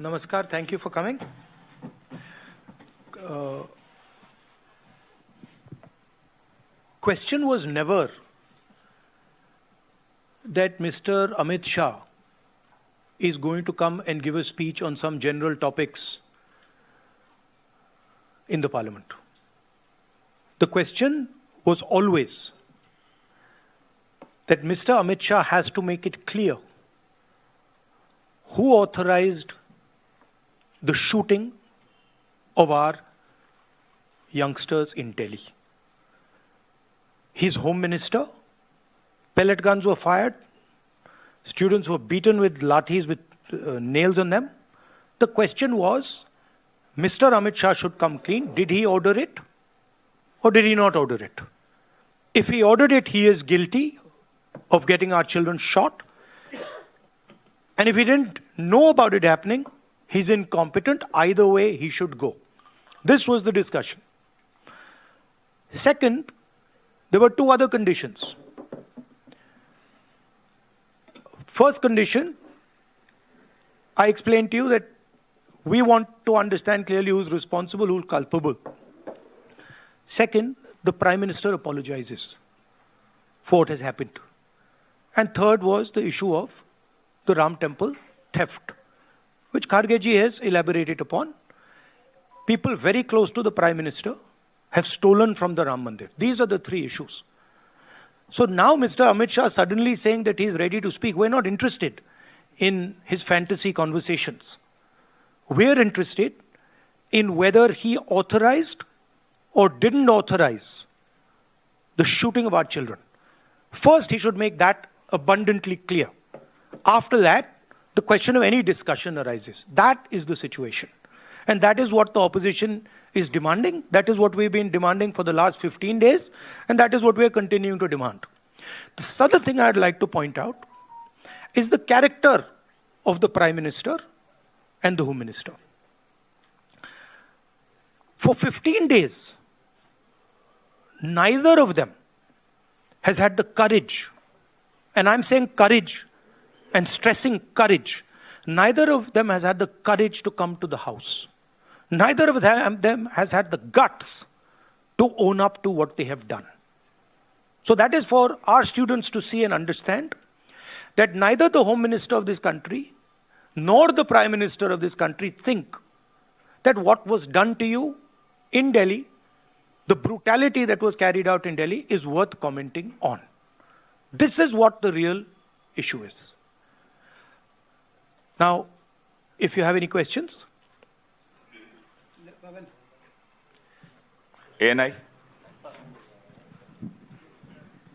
Namaskar, thank you for coming. Question was never that Mr. Amit Shah is going to come and give a speech on some general topics in the parliament. The question was always that Mr. Amit Shah has to make it clear who authorized the shooting of our youngsters in Delhi. His home minister, pellet guns were fired, students were beaten with lathis with nails on them. The question was, Mr. Amit Shah should come clean. Did he order it or did he not order it? If he ordered it, he is guilty of getting our children shot. And if he didn't know about it happening, he's incompetent. Either way, he should go. This was the discussion. Second, there were two other conditions. First condition, I explained to you that we want to understand clearly who's responsible, who's culpable. Second, the Prime Minister apologizes for what has happened. And third was the issue of the Ram Temple theft, which Kharge ji has elaborated upon. People very close to the Prime Minister have stolen from the Ram Mandir. These are the three issues. So now Mr. Amit Shah suddenly saying that he is ready to speak. We're not interested in his fantasy conversations. We're interested in whether he authorized or didn't authorize the shooting of our children. First, he should make that abundantly clear. After that, the question of any discussion arises. That is the situation. And that is what the opposition is demanding. That is what we've been demanding for the last 15 days. And that is what we are continuing to demand. The other thing I'd like to point out is the character of the Prime Minister and the Home Minister. For 15 days, neither of them has had the courage, and I'm saying courage and stressing courage, neither of them has had the courage to come to the house. Neither of them has had the guts to own up to what they have done. So that is for our students to see and understand that neither the Home Minister of this country nor the Prime Minister of this country think that what was done to you in Delhi, the brutality that was carried out in Delhi, is worth commenting on. This is what the real issue is. Now, if you have any questions. ANI.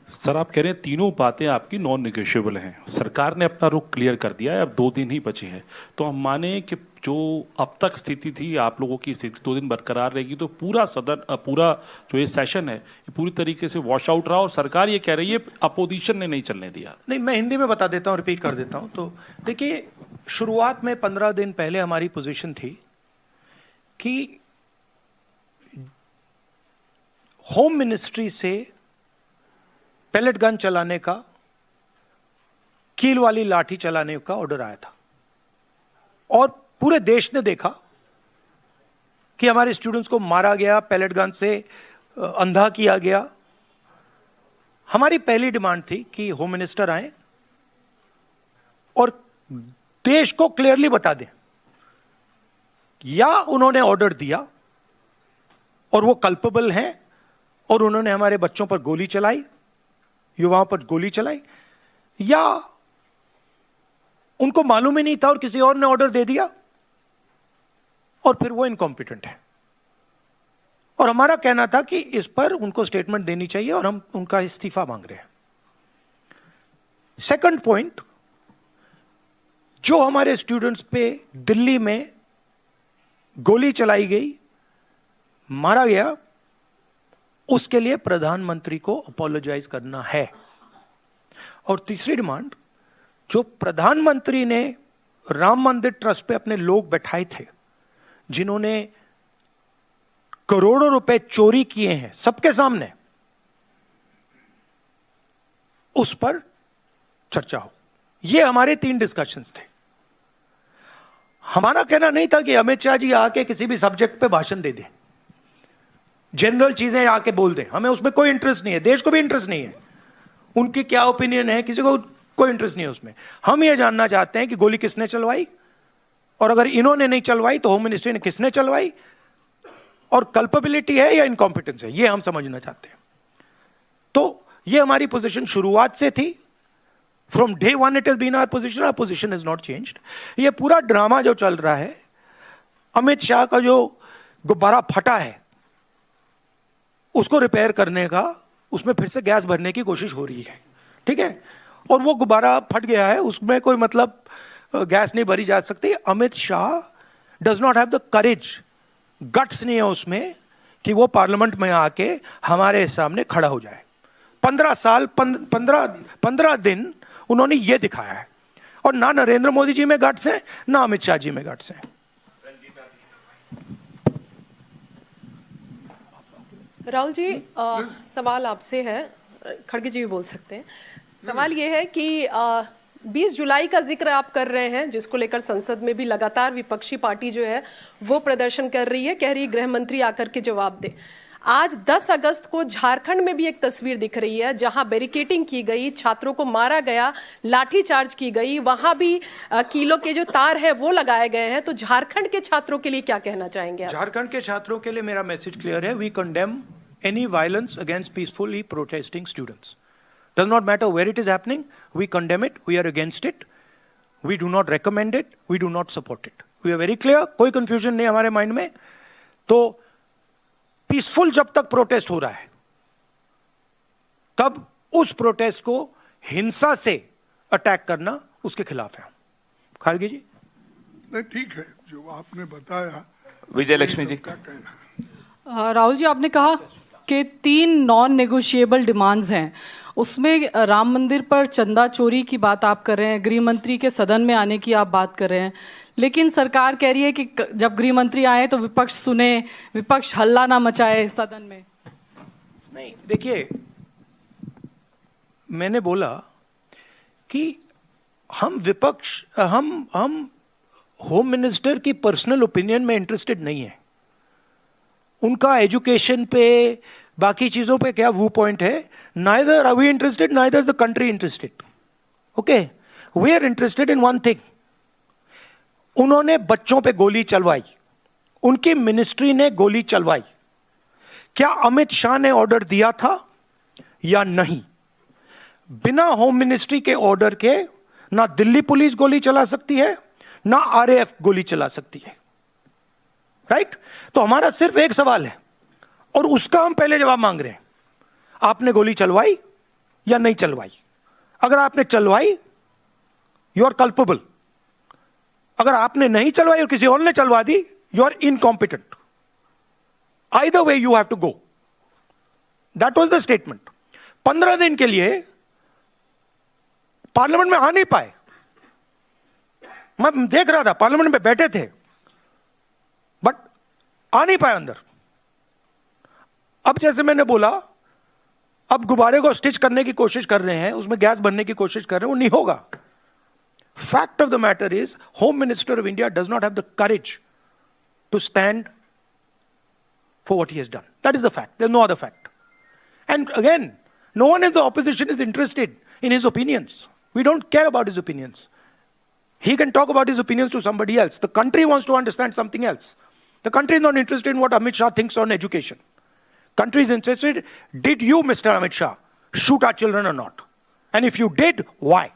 Sir, आप कह रहे हैं तीनों बातें आपकी non negotiable हैं। सरकार ने अपना रुख क्लियर कर दिया है, अब 2 दिन ही बचे हैं। तो हम माने कि जो अब तक स्थिति थी, आप लोगों की स्थिति 2 दिन बरकरार रहेगी, तो पूरा सदन, पूरा जो ये सेशन है, ये पूरी तरीके से वॉश आउट रहा और सरकार ये कह रही है अपोजिशन ने नहीं चलने दिया। नहीं, मैं हिंदी में बता देता हूँ, रिपीट कर देता हूँ। तो देखिए, शुरुआत में 15 दिन पहले हमारी पोजीशन थी कि होम मिनिस्ट्री से पेलेट गन चलाने का, कील वाली लाठी चलाने का ऑर्डर आया था और पूरे देश ने देखा कि हमारे स्टूडेंट्स को मारा गया, पेलेट गन से अंधा किया गया। हमारी पहली डिमांड थी कि होम मिनिस्टर आए और देश को क्लियरली बता दें या उन्होंने ऑर्डर दिया और वो कल्पेबल हैं और उन्होंने हमारे बच्चों पर गोली चलाई, युवाओं पर गोली चलाई, या उनको मालूम ही नहीं था और किसी और ने ऑर्डर दे दिया और फिर वो इनकॉम्पिटेंट है। और हमारा कहना था कि इस पर उनको स्टेटमेंट देनी चाहिए और हम उनका इस्तीफा मांग रहे हैं। सेकंड पॉइंट, जो हमारे स्टूडेंट्स पे दिल्ली में गोली चलाई गई, मारा गया, उसके लिए प्रधानमंत्री को अपोलोजाइज करना है। और तीसरी डिमांड, जो प्रधानमंत्री ने राम मंदिर ट्रस्ट पे अपने लोग बैठाए थे, जिन्होंने करोड़ों रुपए चोरी किए हैं सबके सामने, उस पर चर्चा हो। ये हमारे 3 डिस्कशंस थे। हमारा कहना नहीं था कि अमित शाह जी आके किसी भी सब्जेक्ट पे भाषण दे दें, जनरल चीजें आके बोल दें, हमें उसमें कोई इंटरेस्ट नहीं है, देश को भी इंटरेस्ट नहीं है, उनकी क्या ओपिनियन है किसी को कोई इंटरेस्ट नहीं है उसमें। हम ये जानना चाहते हैं कि गोली किसने चलवाई, और अगर इन्होंने नहीं चलवाई तो होम मिनिस्ट्री ने किसने चलवाई, और कल्पेबिलिटी है या इनकॉम्पिटेंस है, ये हम समझना चाहते हैं। तो ये हमारी पोजीशन शुरुआत से थी, from day one it has been our position is not changed. ये पूरा ड्रामा जो चल रहा है, अमित शाह का जो गुब्बारा फटा है उसको रिपेयर करने का, उसमें फिर से गैस भरने की कोशिश हो रही है, ठीक है, और वो गुब्बारा फट गया है, उसमें कोई मतलब गैस नहीं भरी जा सकती। Amit Shah does not have the courage, guts नहीं है उसमें कि वो पार्लियामेंट में आके हमारे सामने खड़ा हो जाए। 15 दिन उन्होंने ये दिखाया है, और ना नरेंद्र मोदी जी में गट्स है ना अमित शाह जी में गट्स है। राहुल जी, सवाल आपसे है, खड़गे जी भी बोल सकते हैं। सवाल ये है कि 20 जुलाई का जिक्र आप कर रहे हैं, जिसको लेकर संसद में भी लगातार विपक्षी पार्टी जो है वो प्रदर्शन कर रही है, कह रही है गृह मंत्री आकर के जवाब दे। आज 10 अगस्त को झारखंड में भी एक तस्वीर दिख रही है जहां बैरिकेडिंग की गई, छात्रों को मारा गया, लाठीचार्ज की गई, वहां भी कीलों के जो तार है वो लगाए गए हैं। तो झारखंड के छात्रों के लिए क्या कहना चाहेंगे आप? झारखंड के छात्रों के लिए मेरा मैसेज क्लियर है, we condemn any violence against peacefully protesting students. Does not matter where it is happening, we condemn it, we are against it, we do not recommend it, we do not support it. We are very clear, कोई confusion नहीं हमारे mind में। तो peaceful जब तक protest हो रहा है तब उस प्रोटेस्ट को हिंसा से अटैक करना उसके खिलाफ है। खारगे जी? नहीं, ठीक है जो आपने बताया। विजय लक्ष्मी जी का कहना। राहुल जी, आपने कहा कि 3 नॉन नेगोशिएबल डिमांड्स हैं, उसमें राम मंदिर पर चंदा चोरी की बात आप कर रहे हैं, गृह मंत्री के सदन में आने की आप बात कर रहे हैं, लेकिन सरकार कह रही है कि जब गृह मंत्री आए तो विपक्ष सुने, विपक्ष हल्ला ना मचाए सदन में। नहीं, देखिए, मैंने बोला कि हम होम मिनिस्टर की पर्सनल ओपिनियन में इंटरेस्टेड नहीं है, उनका एजुकेशन पे बाकी चीजों पे क्या व्यू पॉइंट है। Neither are we interested, neither is the country interested. Okay, we are interested in one thing, उन्होंने बच्चों पे गोली चलवाई, उनकी मिनिस्ट्री ने गोली चलवाई, क्या अमित शाह ने ऑर्डर दिया था या नहीं? बिना होम मिनिस्ट्री के ऑर्डर के ना दिल्ली पुलिस गोली चला सकती है ना आरएएफ गोली चला सकती है, राइट? तो हमारा सिर्फ एक सवाल है और उसका हम पहले जवाब मांग रहे हैं, आपने गोली चलवाई या नहीं चलवाई? अगर आपने चलवाई, यू आर कल्पेबल। अगर आपने नहीं चलवाई और किसी और ने चलवा दी, you are incompetent. Either way you have to go. That was the statement. 15 दिन के लिए पार्लियामेंट में आ नहीं पाए, मैं देख रहा था, पार्लियामेंट में बैठे थे बट आ नहीं पाए अंदर। अब जैसे मैंने बोला, अब गुब्बारे को स्टिच करने की कोशिश कर रहे हैं, उसमें गैस भरने की कोशिश कर रहे हैं, वो नहीं होगा। Fact of the matter is, home minister of India does not have the courage to stand for what he has done. That is the fact, there is no other fact. And again, no one in the opposition is interested in his opinions. We don't care about his opinions. He can talk about his opinions to somebody else. The country wants to understand something else. The country is not interested in what Amit Shah thinks on education. Country is interested, did you, Mr. Amit Shah, shoot our children or not? And if you did, why?